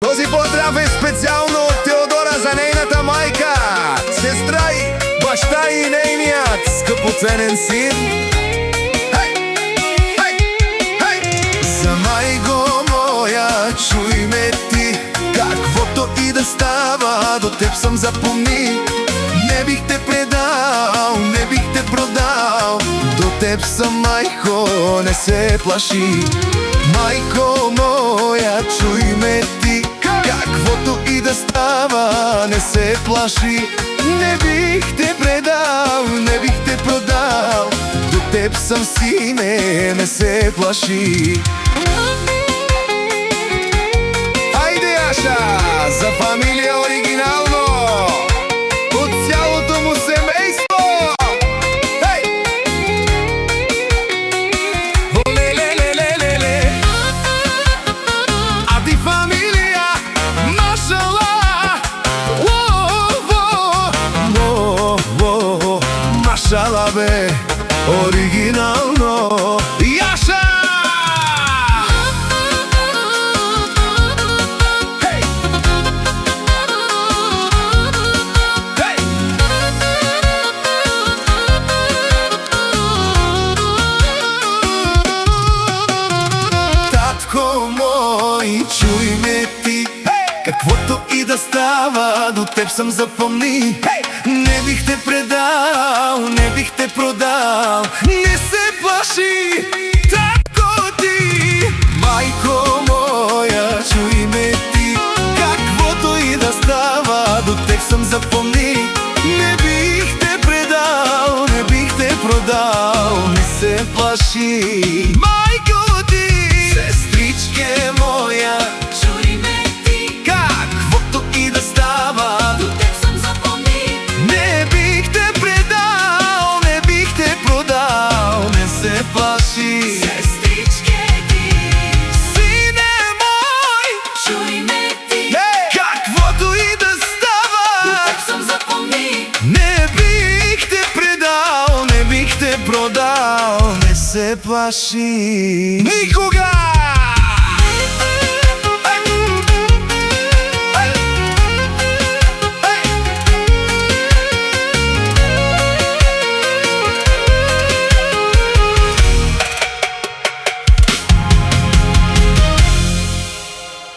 Този поздрав е специално от Теодора за нейната майка, сестра и баща и нейният скъпоценен син. За майко моя, чуй ме ти, каквото и да става, до теб съм запомни. Не бих те предал, не бих те продал, до теб съм, майко, не се плаши. Майко моя, чуй ме ти, каквото и да става, не се плаши. Не бих те предал, не бих те продал, до теб съм, сине, не се плаши. Айде, Аша, за фамилия оригинално, от цялото му семейство. Оле-ле-ле-ле-ле-ле, Ади фамилия, машала, машала бе, оригинално. Яша! Татко мой, чуй ме ти, каквото и да става, до теб съм, запомни. Не бих те предал, не бих те продал, не се плаши, татко ти. Майко моя, чуй ме ти, каквото и да става, до теб съм, запомни. Не бих те предал, не бих те продал, не се плаши. Майко ти, сестричке моя, чуй ме ти, каквото и да става, до теб съм, запомни. не бих те предал, не бих те продал, не се плаши. Сестричке ти, Сине мой, чуй ме ти, каквото и да до става, теб съм, запомни. не бих те предал, не бих те продал, не се плаши. Никога!